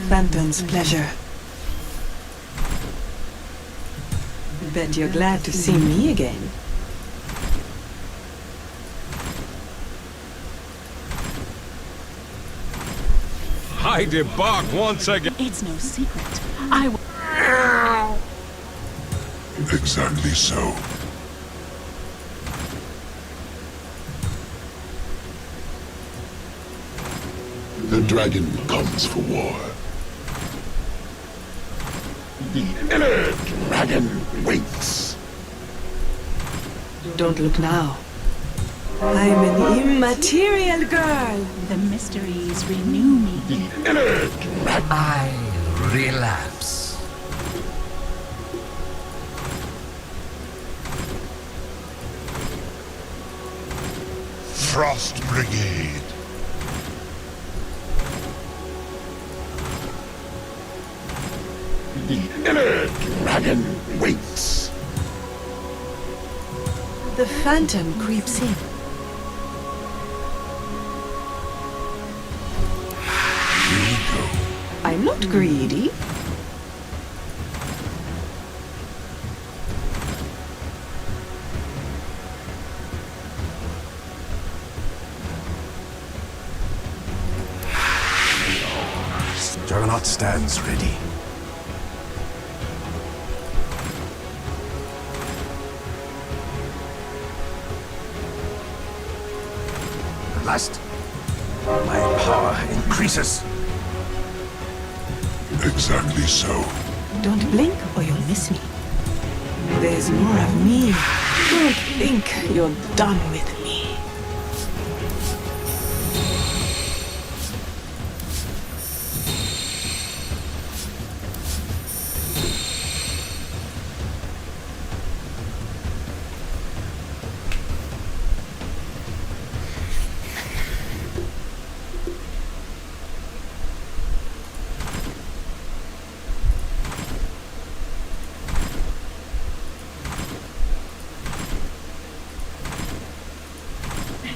Phantom's pleasure. Bet you're glad to see me again. I debark once again. It's no secret. I will. Exactly so. The dragon comes for war. The inner dragon waits. Don't look now. I'm an immaterial girl. The mysteries renew me. The inner dragon. I relapse. Frost Brigade. The inner dragon waits. The phantom creeps in. Here we go. I'm not greedy. Juggernaut stands ready. At last, my power increases. Exactly so. Don't blink or you'll miss me. There's more of me. Don't think you're done with me.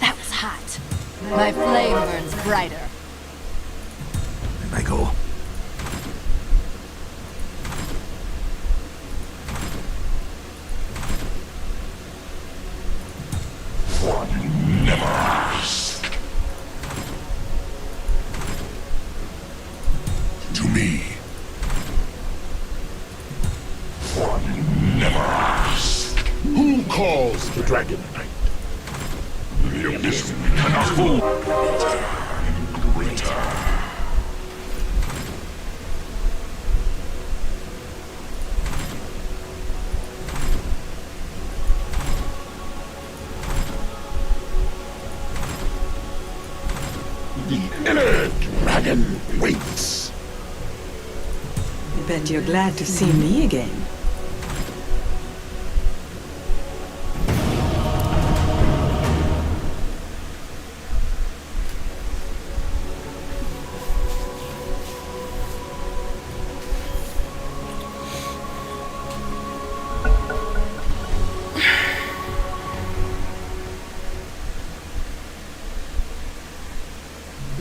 That was hot. My flame burns brighter. I go. One never asked. To me. One never asked. Who calls the Dragon Knight? The abyss cannot hold. Greater. The inner dragon waits. Bet you're glad to see me again.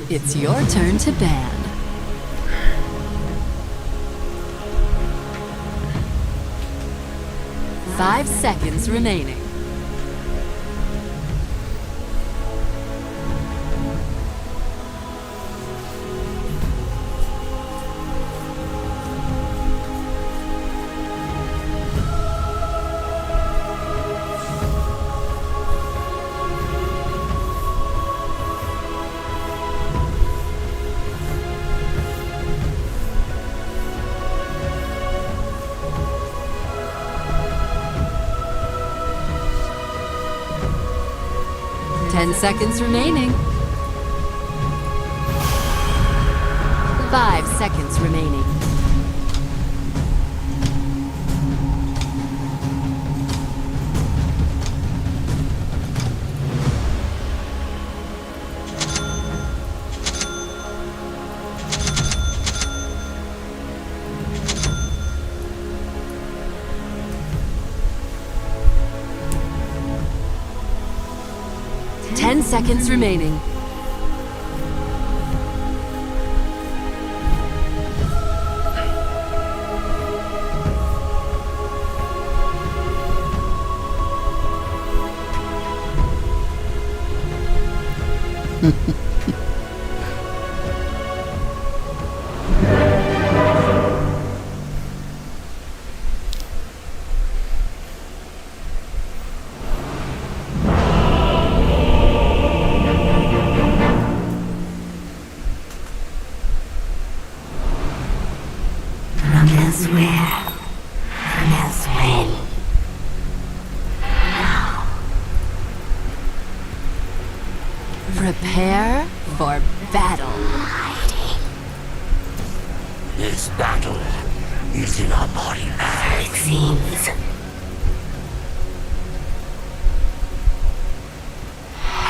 It's your turn to ban. 5 seconds remaining. Ten seconds remaining. 5 seconds remaining. Ten seconds remaining. more battle. This battle is in our body now, it seems.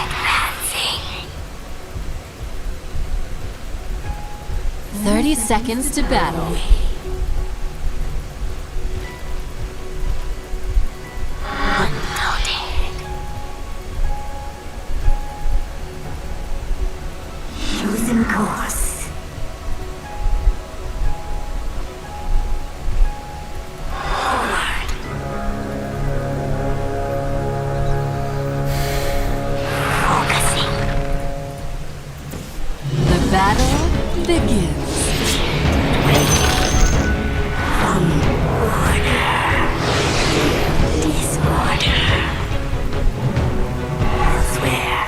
Advancing. 30 seconds to battle. Chosen course. The battle begins. Disorder. Elsewhere.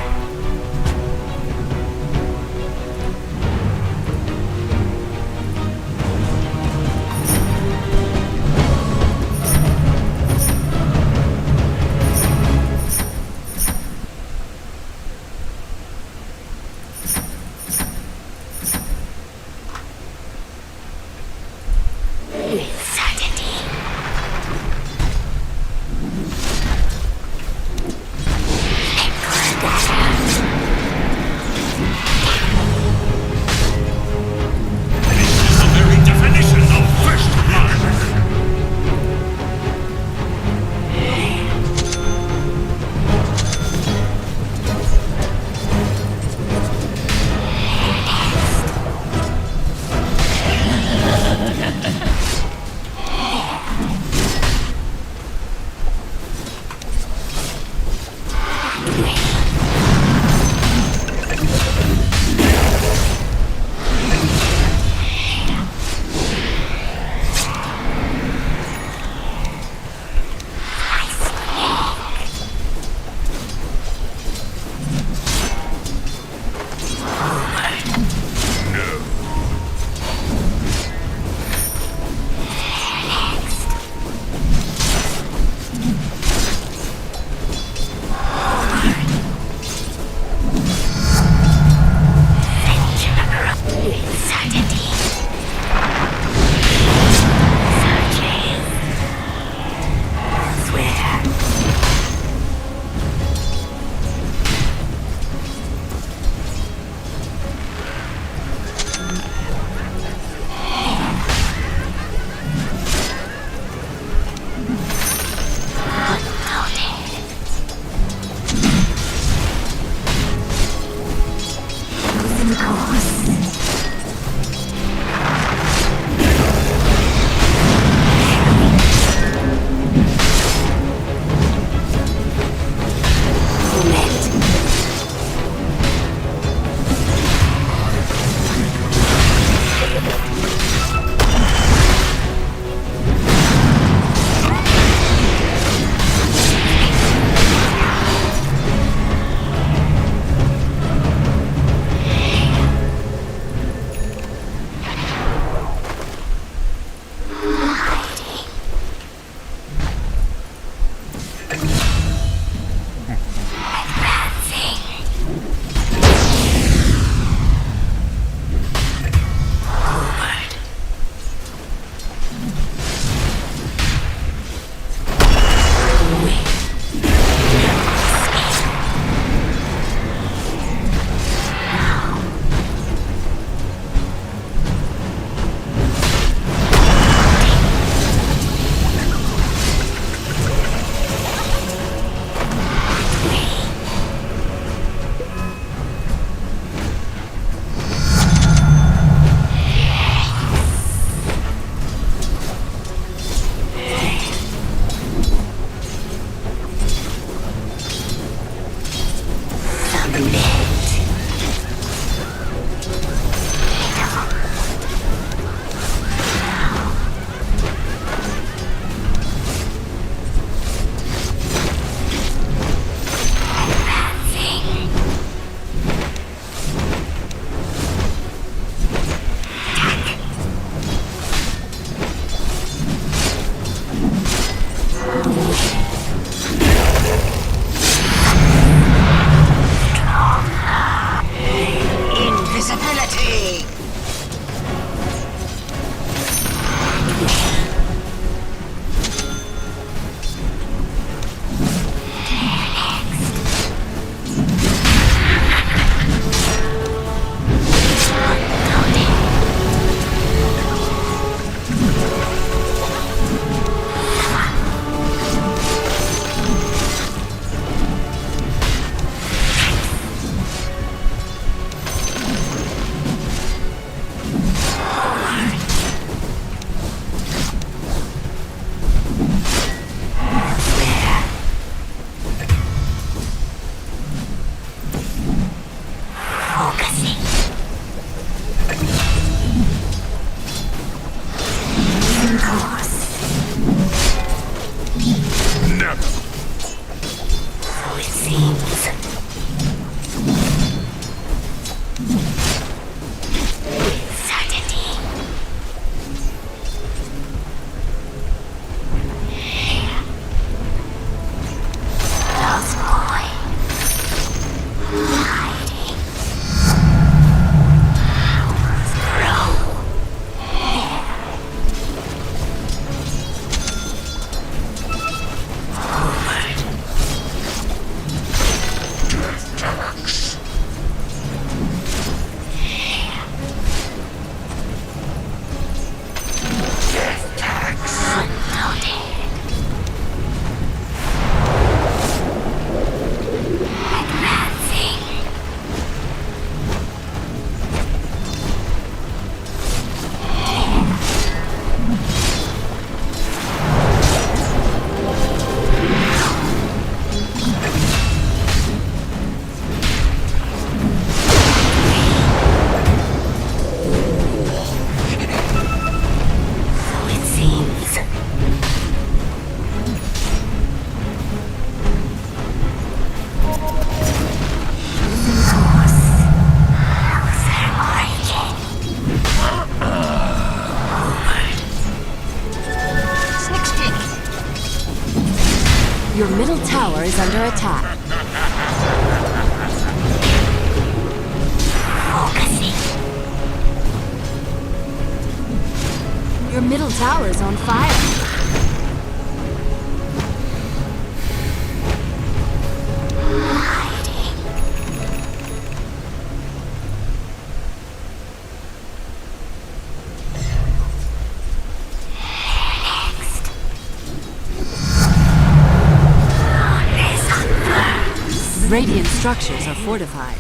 Invisibility! Never. So it seems. Certainty. Lost boy. Hiding. Your middle tower is under attack. Your middle tower is on fire. Radiant structures are fortified.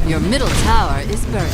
Your middle tower is burning.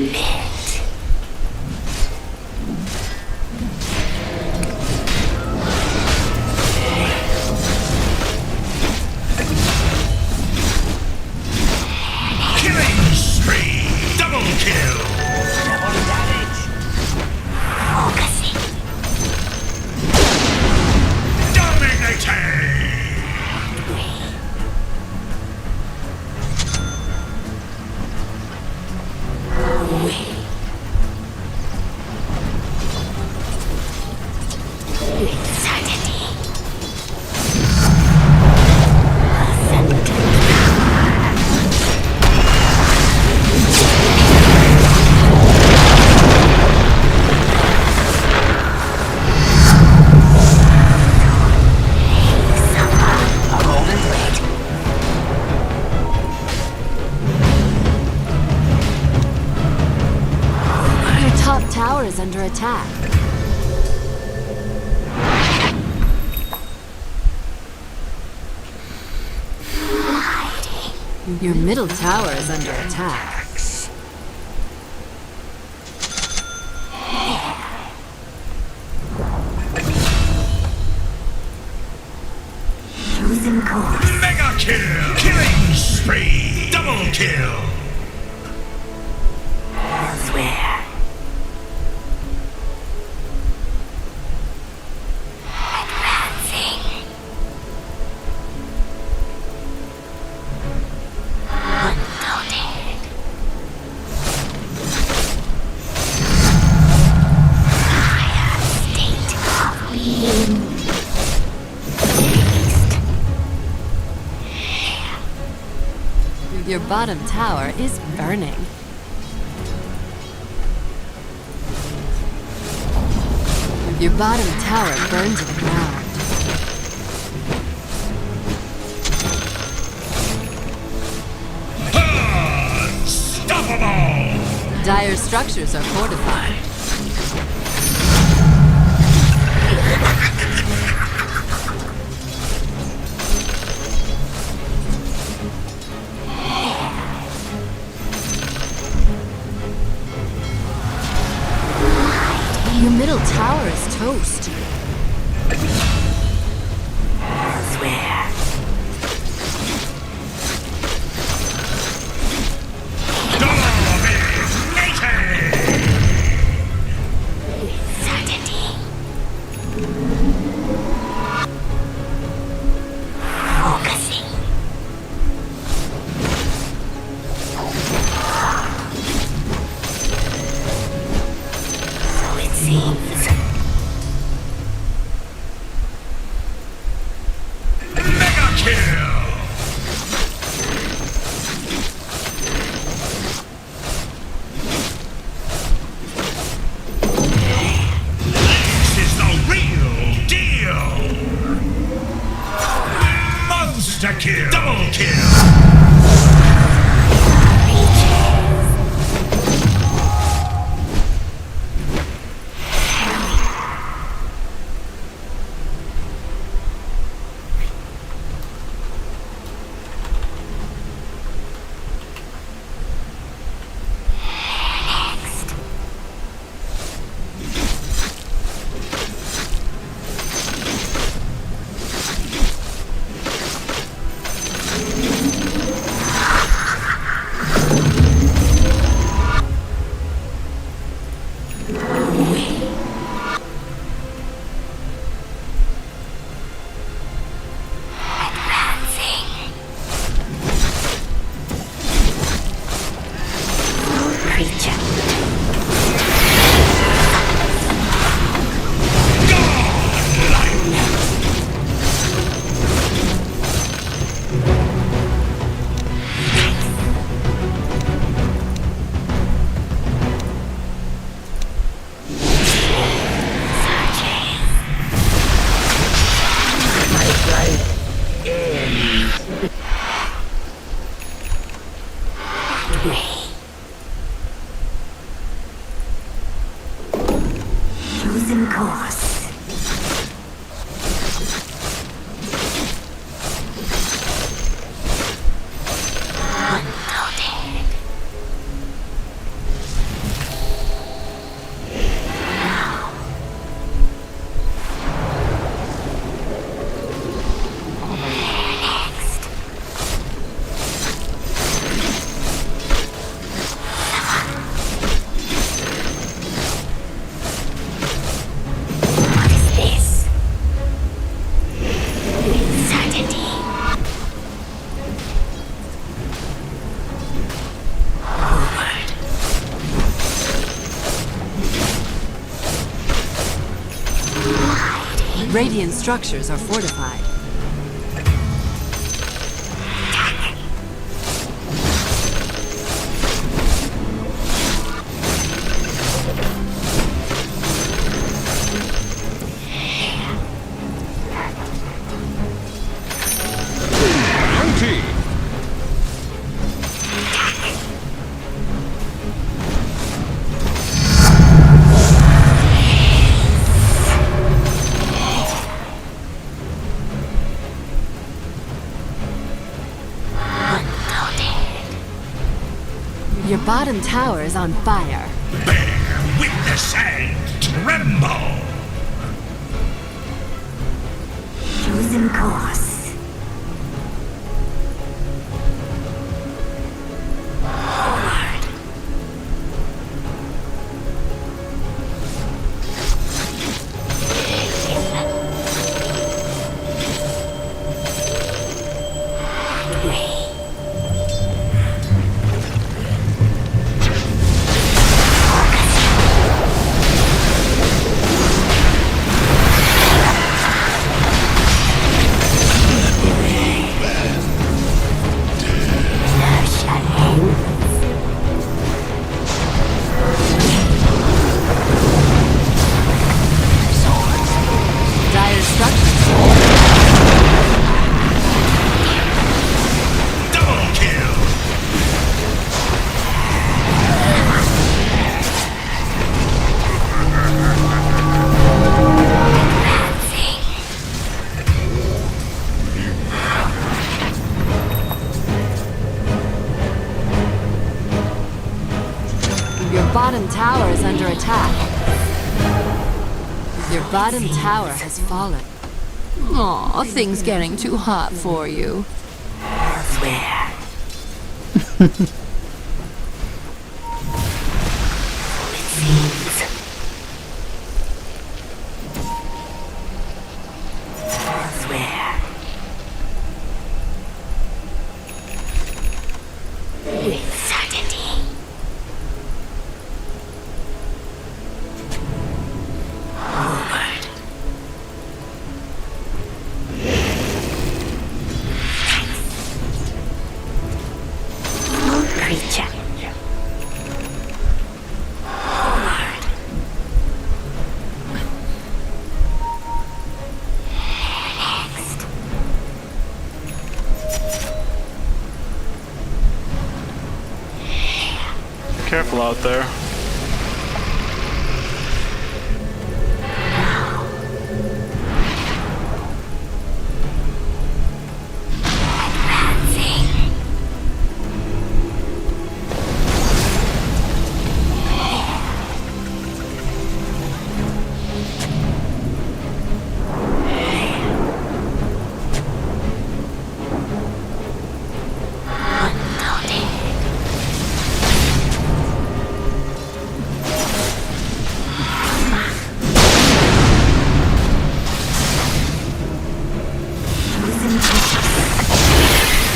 Submit. Killing spree! Double kill! Double damage. Focusing. Dominating! Top tower is under attack. Your middle tower is under attack. Chosen course. Mega kill! Killing spree! Double kill! Elsewhere. Advancing. Unnoted. Higher state of being. Your bottom tower is burning. Your bottom tower burned to the ground. Unstoppable! Dire structures are fortified. Your middle tower is toast. Elsewhere. Certainty. Focusing. So it seems. Mega kill! This is the real deal! Monster kill! Double kill! Creature. Chosen course. Unnoted. Radiant structures are fortified. Bounty! Your bottom tower is on fire. Bear witness and tremble. Chosen course. Forward. Dire structures. Double kill. Your bottom tower is under attack. Your bottom tower has fallen. Aw, things getting too hot for you. Elsewhere. It seems. Elsewhere. With certainty. Forward. Creature. Forward. Next. Careful out there.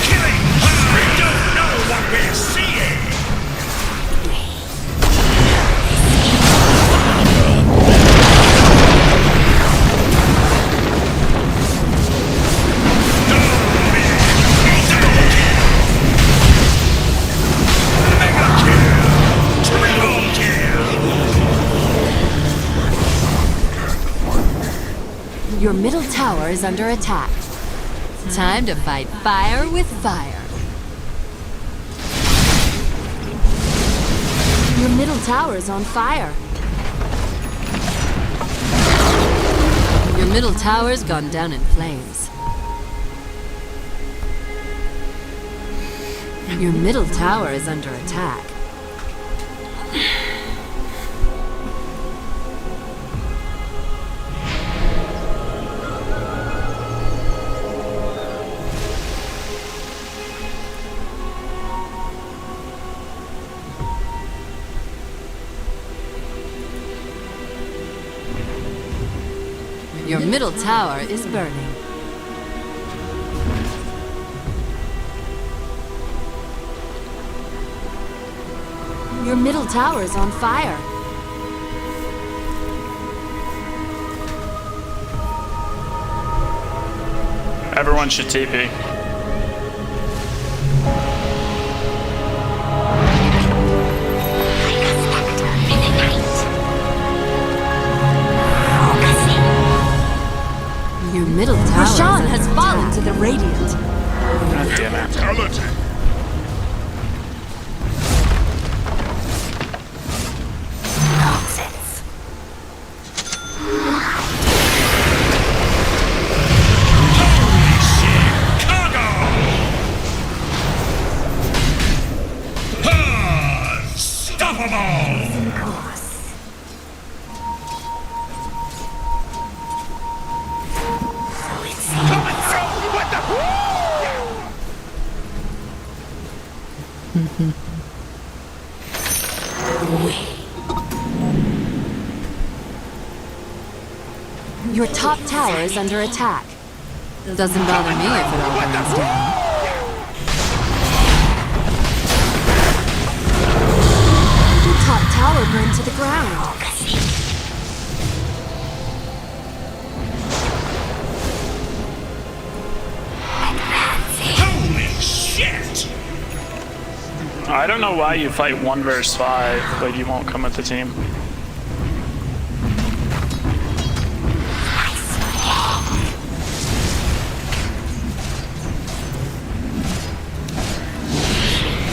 Killing. We don't know what we're seeing. Mega kill. Triple kill. Your middle tower is under attack. Time to fight fire with fire. Your middle tower is on fire. Your middle tower's gone down in flames. Your middle tower is under attack. Your middle tower is burning. Your middle tower is on fire. Everyone should TP. Your middle tower Roshan has fallen to the Radiant. God damn it. Fatality. Nonsense. Chicago. Unstoppable. Coming through with the Your top tower is under attack. Doesn't bother me if it all burns down. Your top tower burned to the ground. holy shit. I don't know why you fight 1 versus 5, but you won't come with the team.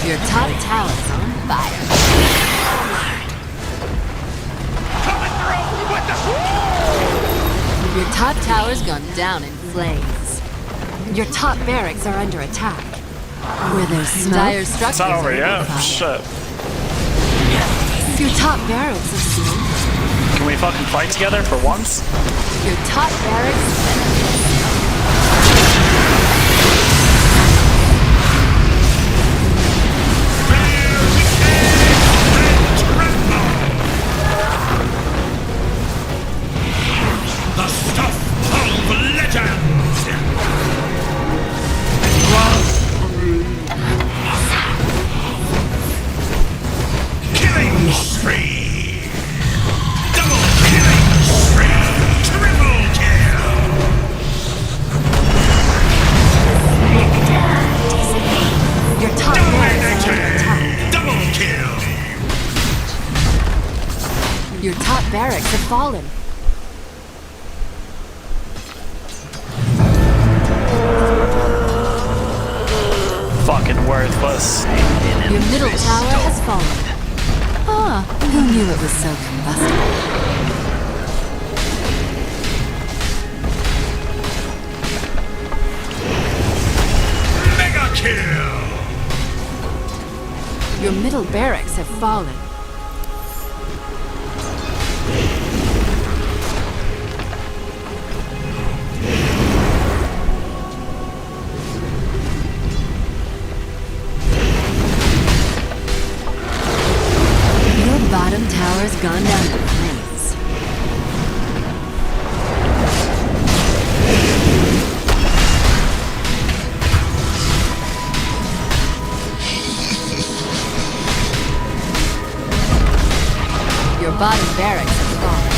Your top tower's on fire. Coming through with the Your top tower's gone down in flames. Your top barracks are under attack. Where there's smoke, dire structures It's not over are yet. fire. Shit. Your top barracks are smoke. Can we fucking fight together for once? Your top barracks. The stuff of legends! Killing spree! Double killing spree! Triple kill! Your top barracks are under attack. Double kill! Your top barracks have fallen. Fucking worthless. Your middle tower has fallen. Ah, who knew it was so combustible? Mega kill! Your middle barracks have fallen. Your bottom tower's gone down in flames. Your bottom barracks have fallen.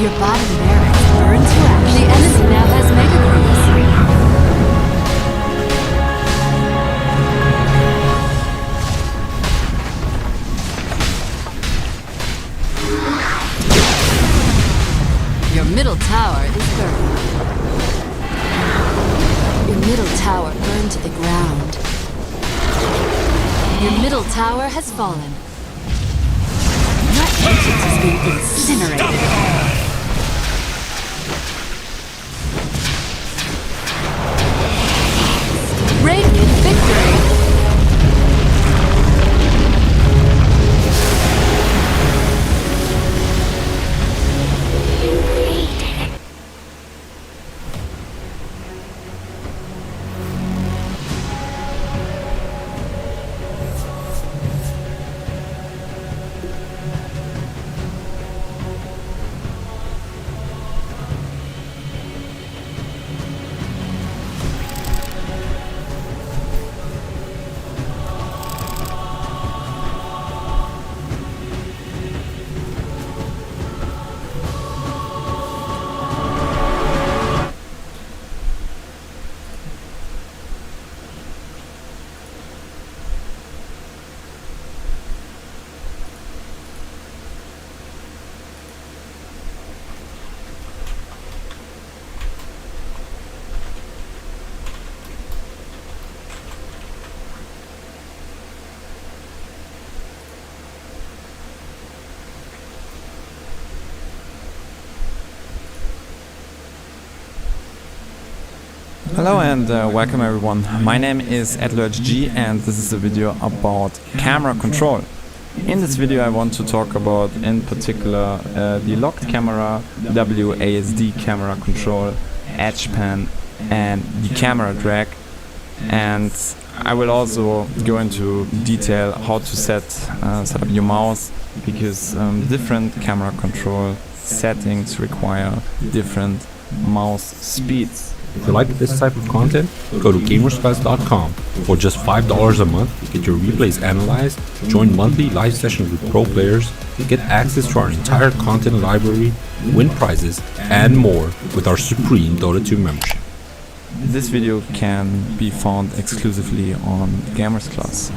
Your bottom barracks burned to ash. The enemy now has mega crews. Your middle tower is burned. Your middle tower burned to the ground. Your middle tower has fallen. Your entrance is being incinerated. Radiant victory! Hello and welcome everyone. My name is AdlerGG and this is a video about camera control. In this video I want to talk about in particular the locked camera, WASD camera control, edge pan and the camera drag, and I will also go into detail how to set up your mouse, because different camera control settings require different mouse speeds. If you like this type of content, go to gamersguys.com. For just $5 a month, get your replays analyzed, join monthly live sessions with pro players, get access to our entire content library, win prizes, and more with our supreme Dota 2 membership. This video can be found exclusively on Gamers Class.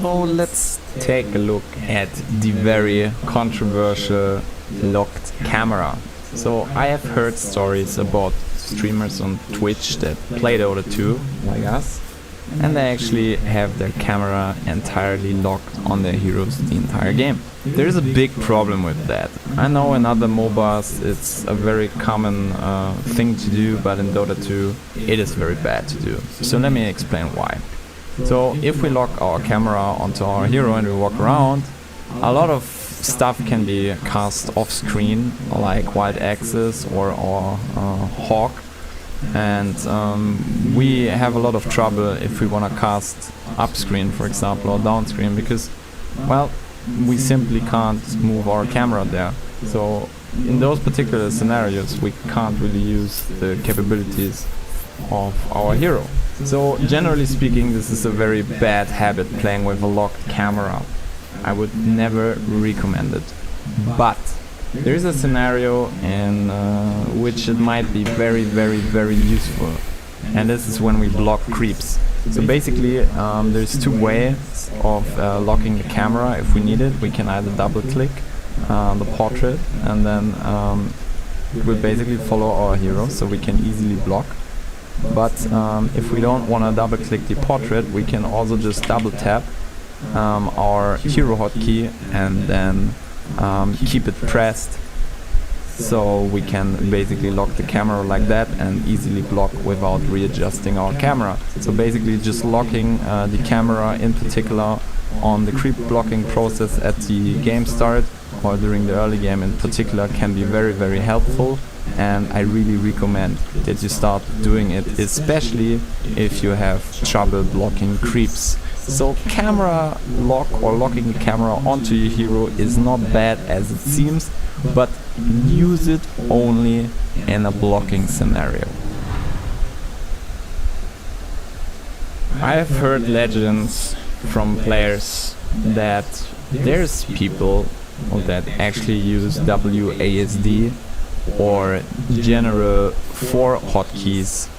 So let's take a look at the very controversial locked camera. So I have heard stories about streamers on Twitch that play Dota 2 like us, and they actually have their camera entirely locked on their heroes the entire game. There is a big problem with that. I know in other MOBAs it's a very common thing to do, but in Dota 2 it is very bad to do. So let me explain why. So if we lock our camera onto our hero and we walk around, a lot of stuff can be cast off screen, like Wild Axis or Hawk, and we have a lot of trouble if we want to cast up screen, for example, or down screen, because, well, we simply can't move our camera there. So in those particular scenarios we can't really use the capabilities of our hero. So generally speaking, this is a very bad habit, playing with a locked camera. I would never recommend it. But there is a scenario in which it might be very, very, very useful, and this is when we block creeps. So basically there's two ways of locking the camera. If we need it, we can either double click the portrait, and then it will basically follow our hero, so we can easily block. But if we don't want to double click the portrait, we can also just double tap our hero hotkey and then keep it pressed, so we can basically lock the camera like that and easily block without readjusting our camera. So basically just locking the camera in particular on the creep blocking process at the game start or during the early game in particular can be very, very helpful, and I really recommend that you start doing it, especially if you have trouble blocking creeps. So camera lock or locking the camera onto your hero is not bad as it seems, but use it only in a blocking scenario. I have heard legends from players that there's people that actually use WASD or general 4 hotkeys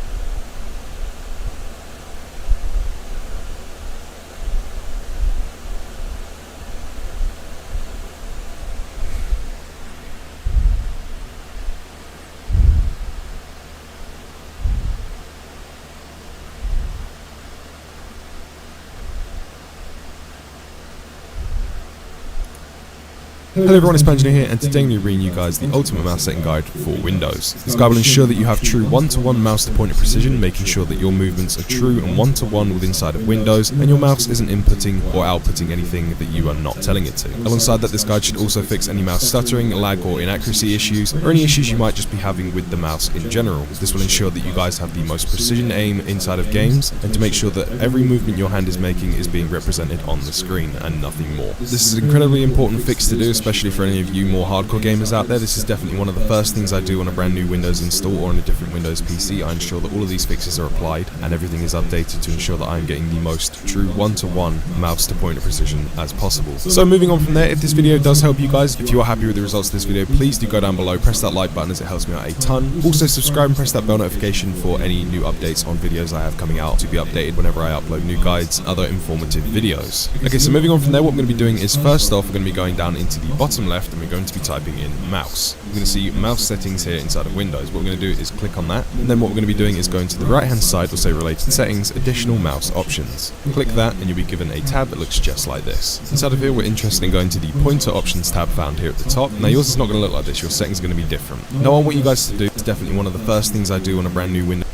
Hello everyone, it's Panjani here, and today I'm going to be bringing you guys the ultimate mouse setting guide for Windows. This guide will ensure that you have true one-to-one mouse to pointer precision, making sure that your movements are true and one-to-one with inside of Windows, and your mouse isn't inputting or outputting anything that you are not telling it to. Alongside that, this guide should also fix any mouse stuttering, lag or inaccuracy issues, or any issues you might just be having with the mouse in general. This will ensure that you guys have the most precision aim inside of games, and to make sure that every movement your hand is making is being represented on the screen and nothing more. This is an incredibly important fix to do, especially for any of you more hardcore gamers out there. This is definitely one of the first things I do on a brand new Windows install or on a different Windows PC. I ensure that all of these fixes are applied and everything is updated to ensure that I'm getting the most true one-to-one mouse to pointer precision as possible. So moving on from there, if this video does help you guys, if you are happy with the results of this video, please do go down below, press that like button as it helps me out a ton. Also subscribe and press that bell notification for any new updates on videos I have coming out to be updated whenever I upload new guides and other informative videos. Okay, so moving on from there, what I'm going to be doing is first off, we're going to be going down into the bottom left and we're going to be typing in mouse. We're going to see mouse settings here inside of Windows. What we're going to do is click on that, and then what we're going to be doing is going to the right hand side, will say related settings, additional mouse options. Click that and you'll be given a tab that looks just like this. Inside of here we're interested in going to the pointer options tab found here at the top. Now yours is not going to look like this, your settings are going to be different. Now I want you guys to do, it's definitely one of the first things I do on a brand new Windows.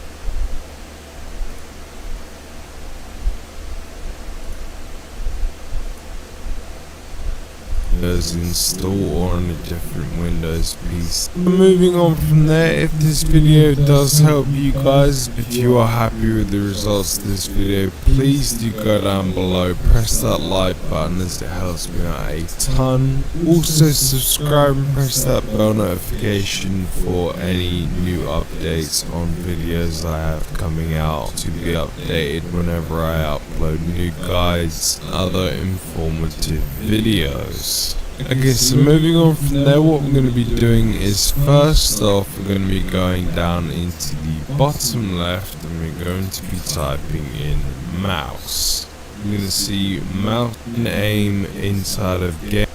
Install on a different Windows piece. Moving on from there, if this video does help you guys, if you are happy with the results of this video, please do go down below, press that like button as it helps me out a ton. Also subscribe and press that bell notification for any new updates on videos I have coming out, to be updated whenever I upload new guides and other informative videos. Okay, so moving on from there, what we're going to be doing is, first off, we're going to be going down into the bottom left and we're going to be typing in mouse. We're going to see mouse and aim inside of game.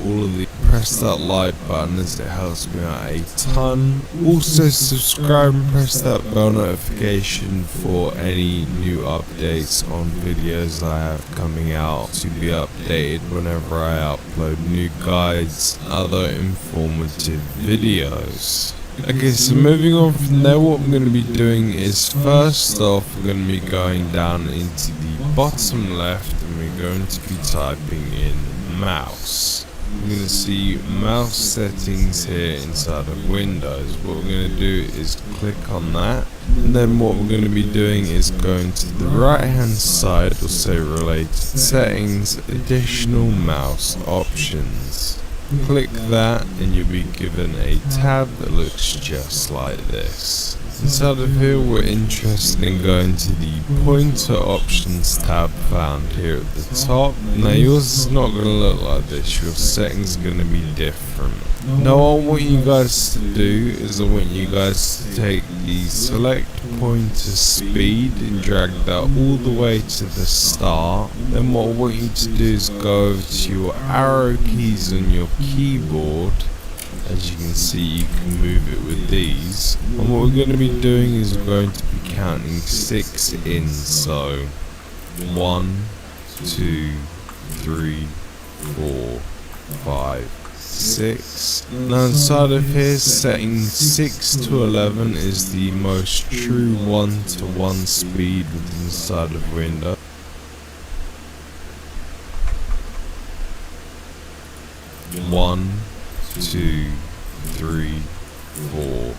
All of the, press that like button as it helps me out a ton. Also subscribe and press that bell notification for any new updates on videos I have coming out, to be updated whenever I upload new guides and other informative videos. Okay, so moving on from there, what we're going to be doing is, first off, we're going to be going down into the bottom left and we're going to be typing in mouse. We're going to see mouse settings here inside of Windows. What we're going to do is click on that, and then what we're going to be doing is going to the right hand side, will say related settings, additional mouse options. Click that and you'll be given a tab that looks just like this. Inside of here we're interested in going to the pointer options tab found here at the top. Now yours is not going to look like this, your settings are going to be different. Now what I want you guys to do is, I want you guys to take the select pointer speed and drag that all the way to the start. Then what I want you to do is go over to your arrow keys on your keyboard. As you can see, you can move it with these, and what we're going to be doing is we're going to be counting 6 in, so 1, 2, 3, 4, 5, 6. Now inside of here, setting 6 to 11 is the most true 1-to-1 speed within inside of Windows. One, 2, 3, 4,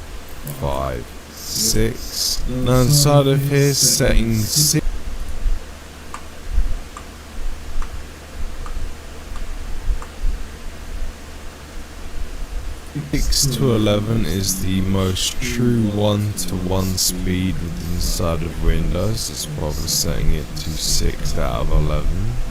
5, 6. Now inside of here, setting 6 to 11 is the most true 1-to-1 speed within inside of Windows. It's probably setting it to 6 out of 11.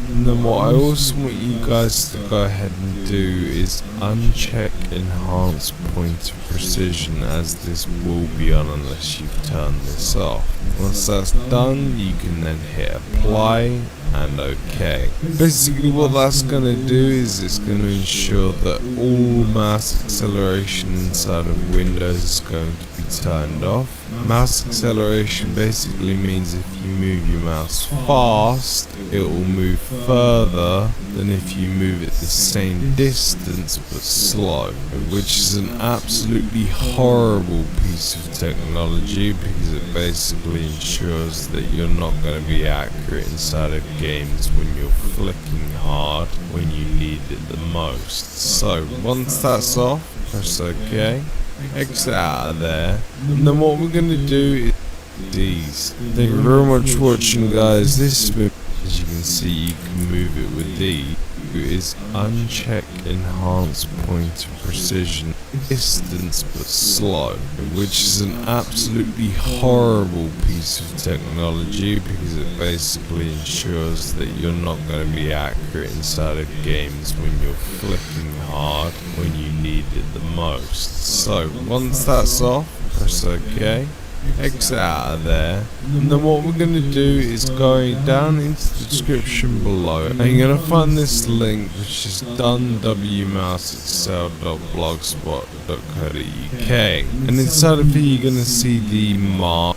And then what I also want you guys to go ahead and do is uncheck enhanced pointer precision, as this will be on unless you turn this off. Once that's done, you can then hit apply and OK. Basically what that's going to do is it's going to ensure that all mouse acceleration inside of Windows is going to be turned off. Mouse acceleration basically means if you move your mouse fast, it will move further than if you move it the same distance but slow, which is an absolutely horrible piece of technology because it basically ensures that you're not going to be accurate inside of games when you're flicking hard when you need it the most. So once that's off, press OK, exit out of there, and then what we're going to do is these. Thank you very much for watching, guys. This is, as you can see, you can move it with these. Is uncheck enhanced pointer precision distance but slow, which is an absolutely horrible piece of technology because it basically ensures that you're not going to be accurate inside of games when you're flicking hard when you need it the most. So once that's off, press OK, exit out of there. And then what we're going to do is going down into the description below, and you're going to find this link, which is donewmouseexcel.blogspot.co.uk, and inside of here you're going to see the mark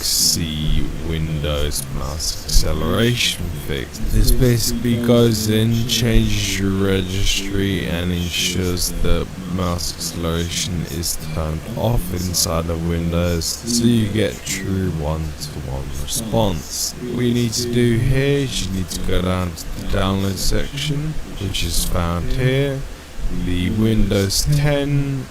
C Windows mouse acceleration fix. This basically goes in, changes your registry, and ensures that mouse acceleration is turned off inside of Windows, so you get true one-to-one response. What you need to do here is you need to go down to the download section, which is found here, the Windows 10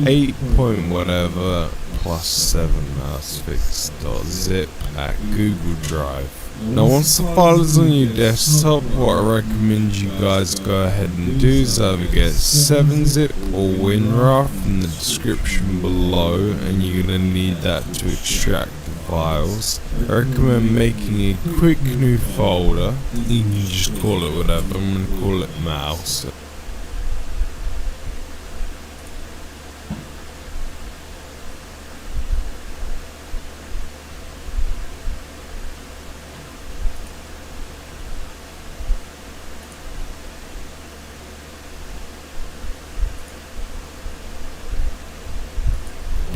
8 point whatever +7 mousefix.zip at Google Drive. Now once the file is on your desktop, what I recommend you guys go ahead and do is either get 7-zip or WinRAR from the description below, and you're going to need that to extract the files. I recommend making a quick new folder. You can just call it whatever. I'm going to call it mouse.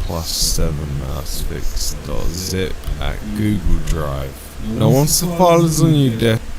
+7 mousefix.zip at Google Drive. Now once the file is on your desktop,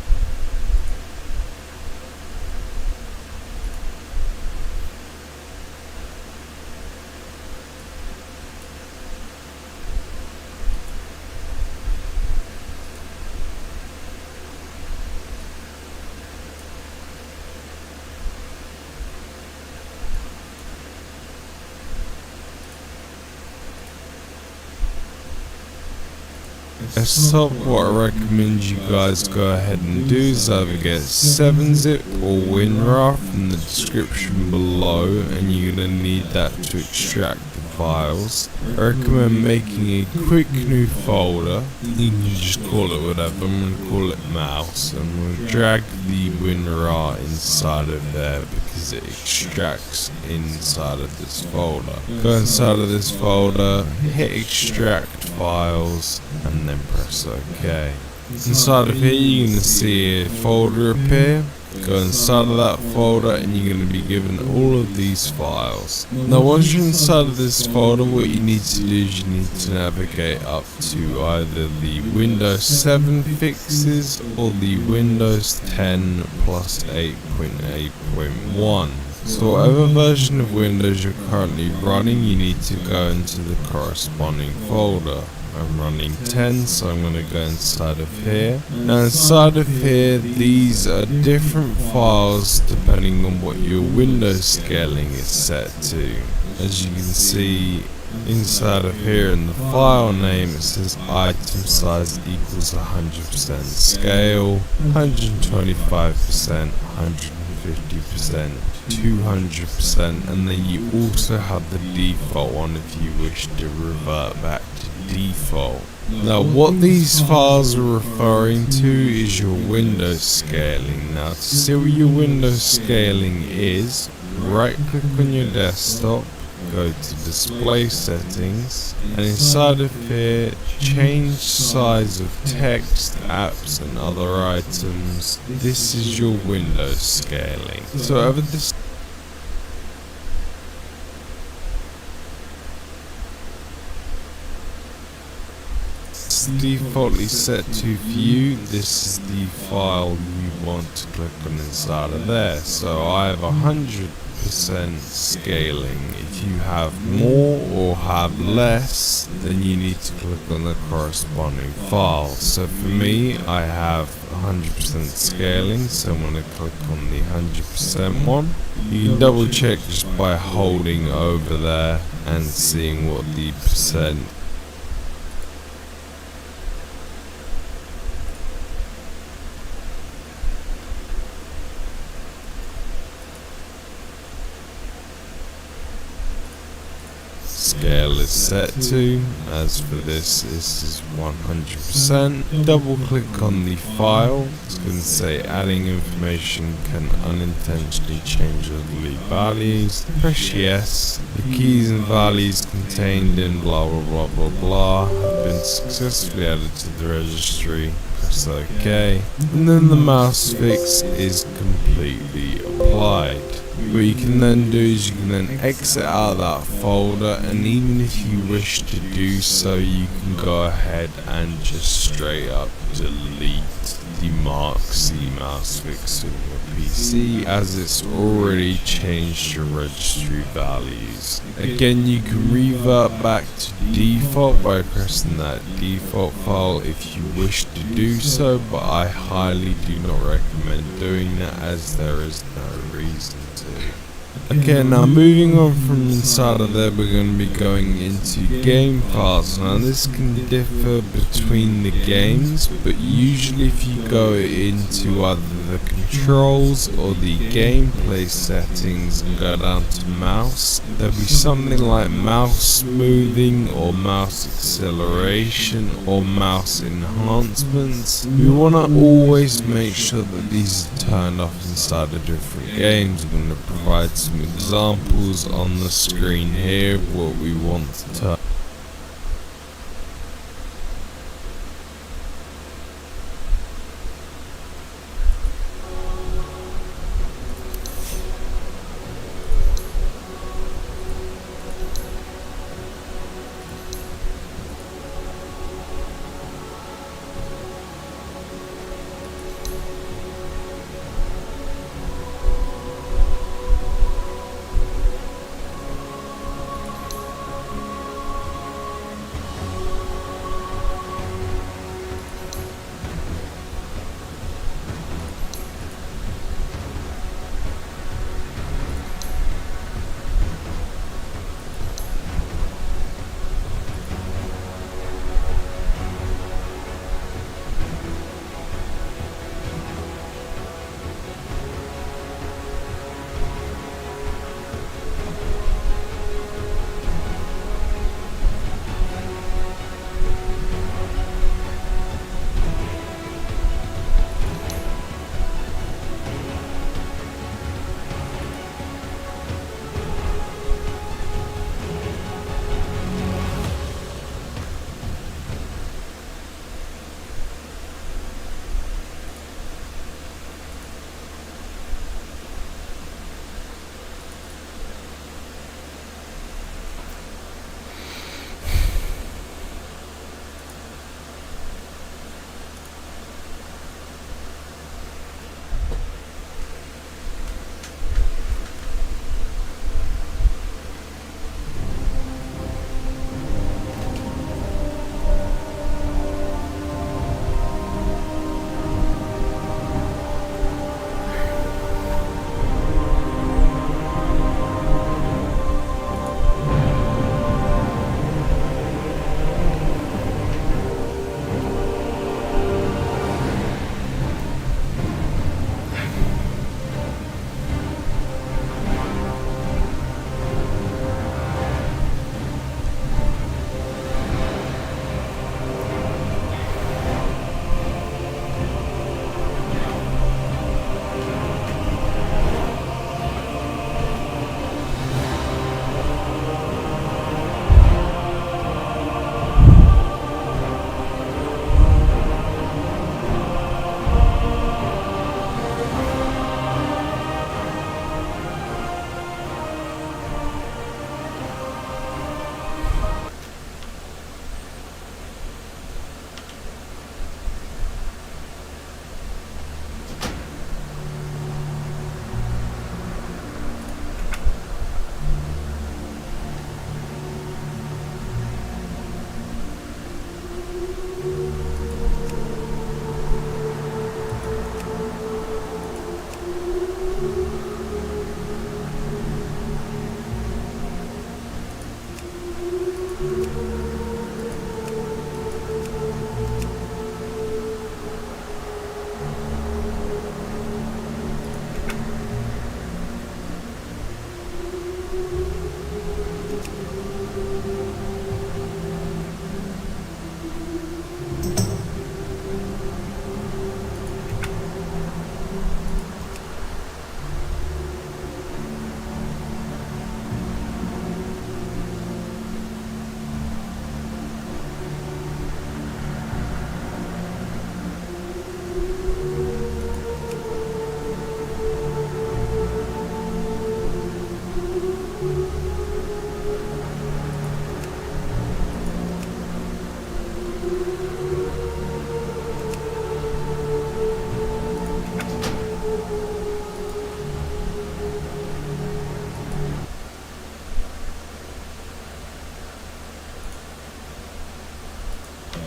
what I recommend you guys go ahead and do is either get 7-zip or WinRAR from the description below, and you're going to need that to extract the files. I recommend making a quick new folder. You can just call it whatever. I'm going to call it mouse, and I'm going to drag the WinRAR inside of there because it extracts inside of this folder. Go inside of this folder, hit extract files, and then press OK. Inside of here you're going to see a folder appear. Go inside of that folder and you're going to be given all of these files. Now once you're inside of this folder, what you need to do is you need to navigate up to either the Windows 7 fixes or the Windows 10 plus 8.8.1. So whatever version of Windows you're currently running, you need to go into the corresponding folder. I'm running 10, so I'm going to go inside of here. Now inside of here, these are different files depending on what your Windows scaling is set to. As you can see, inside of here in the file name it says item size equals 100% scale, 125%, 150%, 200%, and then you also have the default one if you wish to revert back to default. Now what these files are referring to is your Windows scaling. Now to see what your Windows scaling is, right click on your desktop, go to display settings, and inside of here change size of text, apps and other items. This is your Windows scaling. So over this defaultly set to view, this is the file you want to click on inside of there. So I have 100% scaling. If you have more or have less, then you need to click on the corresponding file. So for me, I have 100% scaling, so I'm going to click on the 100% one. You can double check just by holding over there and seeing what the percent scale is set to. As for this is 100%. Double click on the file. It's going to say adding information can unintentionally change or delete values. Press yes. The keys and values contained in blah blah blah blah blah have been successfully added to the registry. Press OK. And then the mouse fix is completely applied. What you can then do is you can then exit out of that folder, and even if you wish to do so, you can go ahead and just straight up delete the Mark C mouse fix with your PC, as it's already changed your registry values. Again, you can revert back to default by pressing that default file if you wish to do so, but I highly do not recommend doing that as there is no reason to. Okay, now moving on from inside of there, we're going to be going into game files. Now this can differ between the games, but usually if you go into either the controls or the gameplay settings and go down to mouse, there'll be something like mouse smoothing or mouse acceleration or mouse enhancements. We want to always make sure that these are turned off inside of different games. I'm going to provide some examples on the screen here of what we want to turn.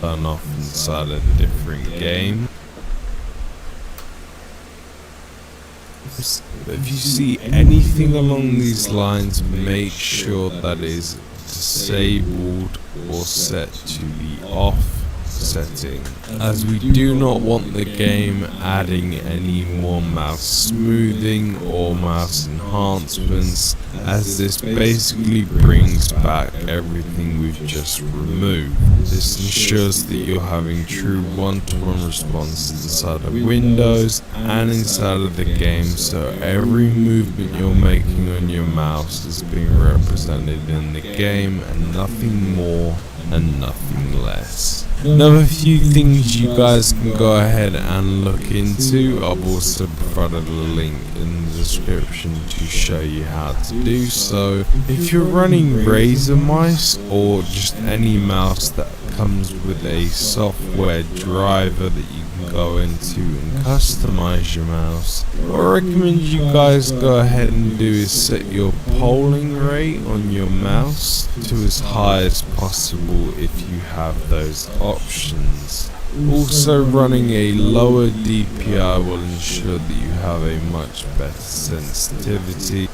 Turn off inside a different game. If you see anything along these lines, make sure that is disabled or set to the off setting, as we do not want the game adding any more mouse smoothing or mouse enhancements, as this basically brings back everything we've just removed. This ensures that you're having true one-to-one response inside of Windows and inside of the game, so every movement you're making on your mouse is being represented in the game, and nothing more and nothing less. Another few things you guys can go ahead and look into. I've also provided a link in the description to show you how to do so. If you're running Razer mice or just any mouse that comes with a software driver that you can go into and customize your mouse, what I recommend you guys go ahead and do is set your polling rate on your mouse to as high as possible if you have those options. Also, running a lower DPI will ensure that you have a much better sensitivity.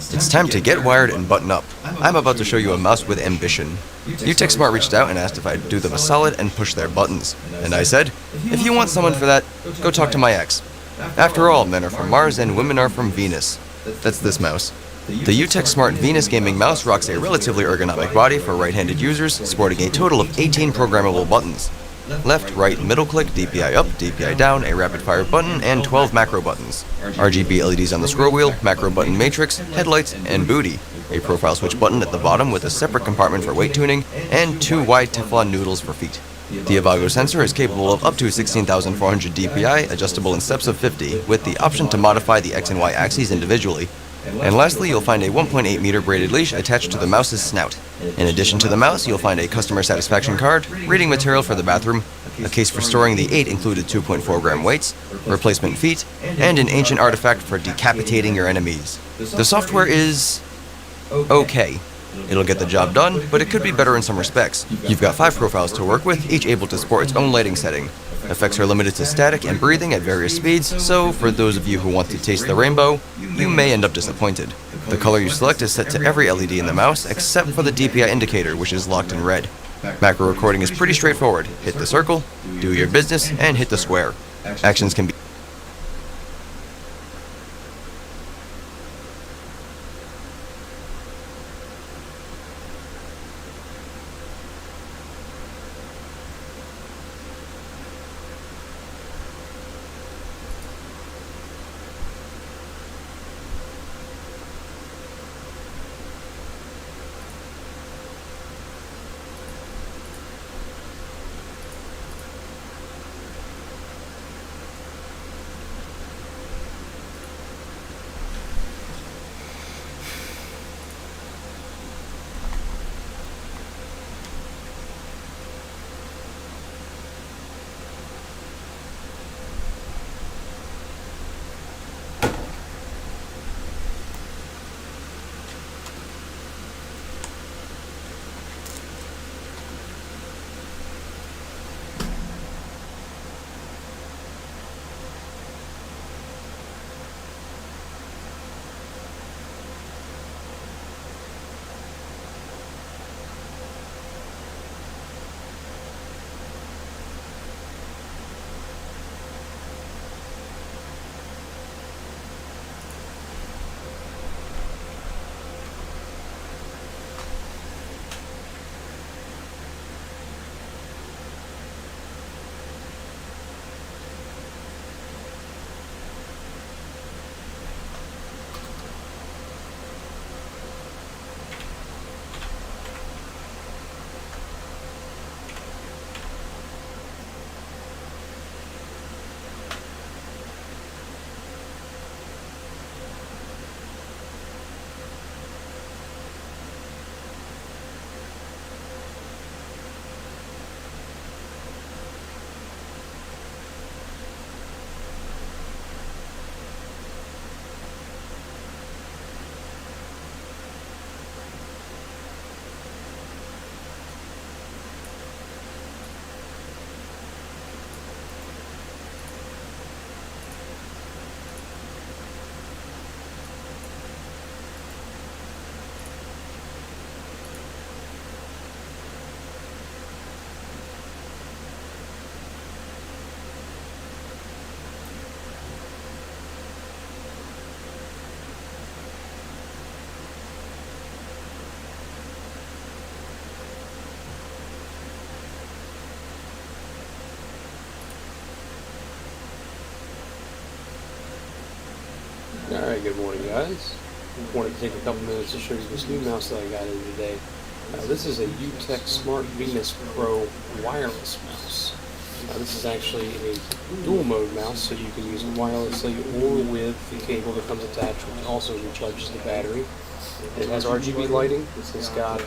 It's time to get wired and button up. I'm about to show you a mouse with ambition. UTech Smart reached out and asked if I'd do them a solid and push their buttons. And I said, if you want someone for that, go talk to my ex. After all, men are from Mars and women are from Venus. That's this mouse. The UTech Smart Venus Gaming Mouse rocks a relatively ergonomic body for right-handed users, sporting a total of 18 programmable buttons. Left, right, middle click, DPI up, DPI down, a rapid fire button, and 12 macro buttons. RGB LEDs on the scroll wheel, macro button matrix, headlights, and booty. A profile switch button at the bottom with a separate compartment for weight tuning, and 2 wide Teflon noodles for feet. The Avago sensor is capable of up to 16,400 DPI, adjustable in steps of 50, with the option to modify the X and Y axes individually. And lastly, you'll find a 1.8 meter braided leash attached to the mouse's snout. In addition to the mouse, you'll find a customer satisfaction card, reading material for the bathroom, a case for storing the 8 included 2.4 gram weights, replacement feet, and an ancient artifact for decapitating your enemies. The software is okay. It'll get the job done, but it could be better in some respects. You've got 5 profiles to work with, each able to sport its own lighting setting. Effects are limited to static and breathing at various speeds, so for those of you who want to taste the rainbow, you may end up disappointed. The color you select is set to every LED in the mouse, except for the DPI indicator, which is locked in red. Macro recording is pretty straightforward. Hit the circle, do your business, and hit the square. Actions can be Alright, good morning guys. I wanted to take a couple minutes to show you this new mouse that I got in today. This is a UTech Smart Venus Pro wireless mouse. This is actually a dual mode mouse, so you can use it wirelessly or with the cable that comes attached, which also recharges the battery. It has RGB lighting. It's got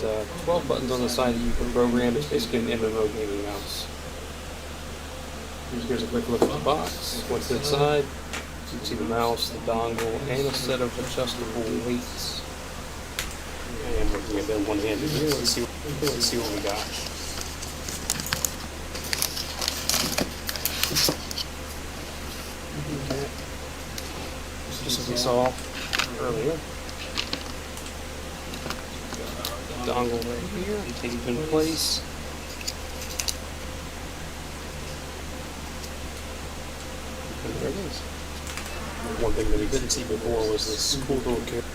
12 buttons on the side that you can program. It's basically an MMO gaming mouse. Here's a quick look at the box. What's inside? You can see the mouse, the dongle, and a set of adjustable weights. And we're going to get one-handed. Let's see what we got. Okay. Just as we saw earlier, dongle right here, take it in place. And there it is. One thing that we didn't see before was this cool little character.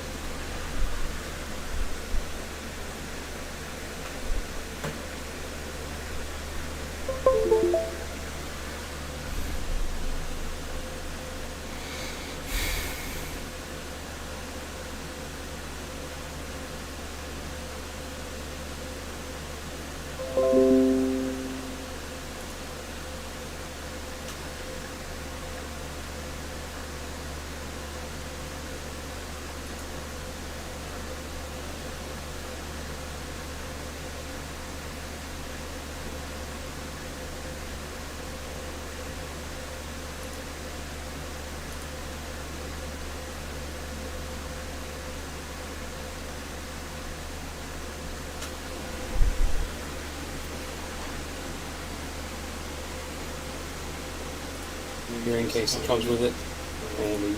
Hearing case that comes with it, and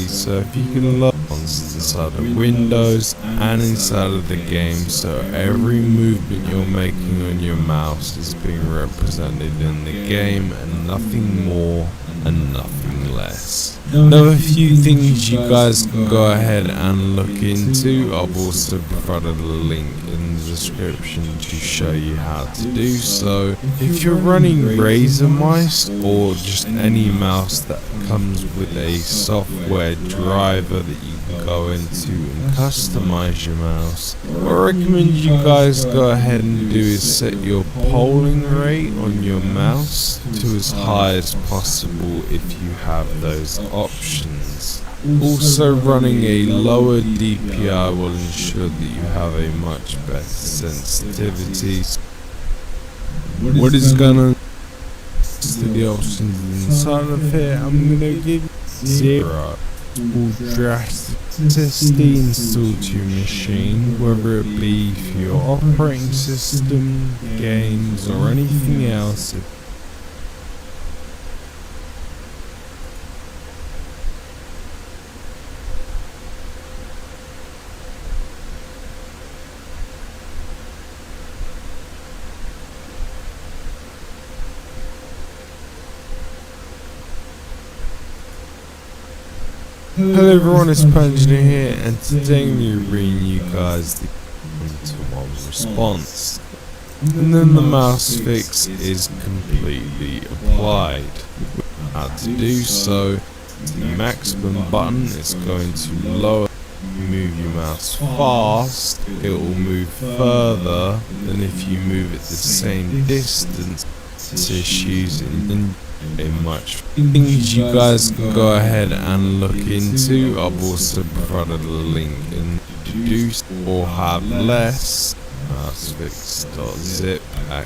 so if you can look inside of Windows and inside of the game, so every movement you're making on your mouse is being represented in the game and nothing more and nothing less. Now a few things you guys can go ahead and look into. I've also provided a link in the description to show you how to do so. If you're running Razer mice or just any mouse that comes with a software driver that you can go into and customize your mouse, what I recommend you guys go ahead and do is set your polling rate on your mouse to as high as possible if you have those options. Also, running a lower DPI will ensure that you have a much better sensitivity. What is gonna to the options inside of here, I'm gonna give you 0 will drastically install to your machine, whether it be for your operating system, games, or anything else. Hello everyone, it's Panjina here, and today I'm going to bring you guys the one-to-one response. And then the mouse fix is completely applied. How to do so, the maximum button is going to lower. Move your mouse fast, it will move further than if you move it the same distance. It's issues in much things you guys can go ahead and look into. I've also provided a link in to do or have less. Mousefix.zip. I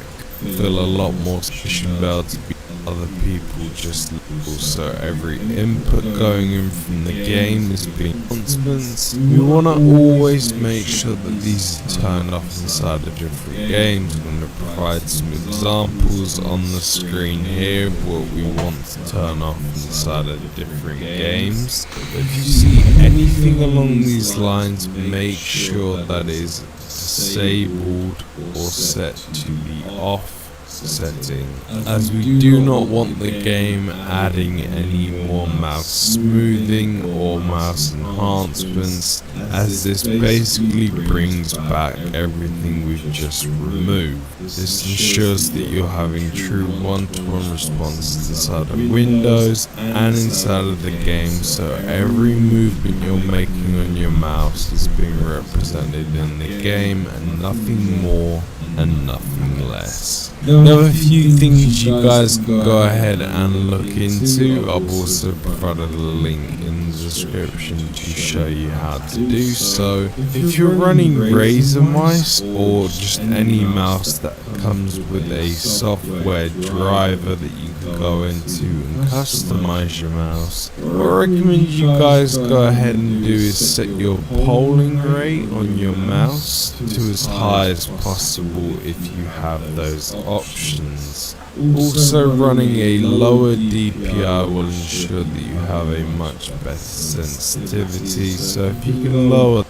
feel a lot more should be able to be other people just also every input going in from the game is being announcements. We want to always make sure that these are turned off inside of different games. I'm going to provide some examples on the screen here what we want to turn off inside of different games. If you see anything along these lines, make sure that is disabled or set to the off setting, as we do not want the game adding any more mouse smoothing or mouse enhancements, as this basically brings back everything we've just removed. This ensures that you're having true one-to-one responses inside of Windows and inside of the game, so every movement you're making on your mouse is being represented in the game and nothing more and nothing less. There are a few things you guys can go ahead and look into. I've also provided a link in the description to show you how to do so. If you're running Razer mice or just any mouse that comes with a software driver that you can go into and customize your mouse, what I recommend you guys go ahead and do is set your polling rate on your mouse to as high as possible if you have those options. Also, running a lower DPI will ensure that you have a much better sensitivity, so if you can lower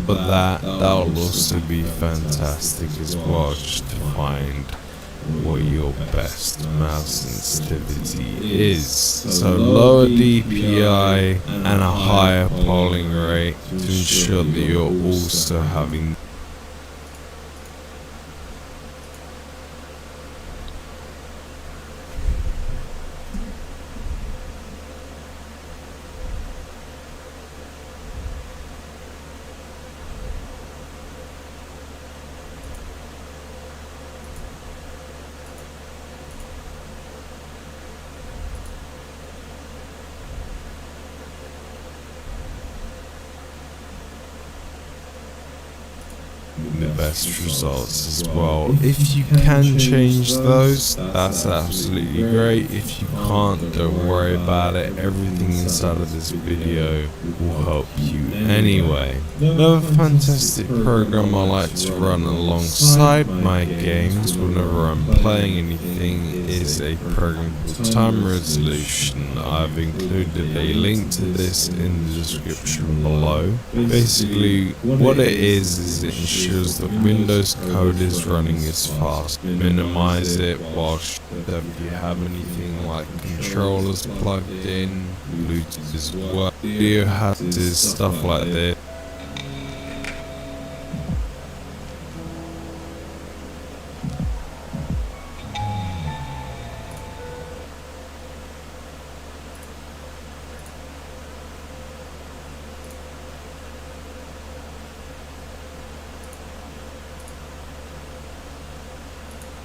but that'll also be fantastic as well, just to find what your best mouse sensitivity is. So lower DPI and a higher polling rate to ensure that you're also having the best results as well. If you can change those, that's absolutely great. If you can't, don't worry about it. Everything inside of this video will help you anyway. Another fantastic program I like to run alongside my games whenever I'm playing anything is a program called Time Resolution. I've included a link to this in the description below. Basically, what it is it ensures that Windows code is running as fast. Minimize it whilst if you have anything like controllers plugged in, Bluetooth as well, video hazards, stuff like that.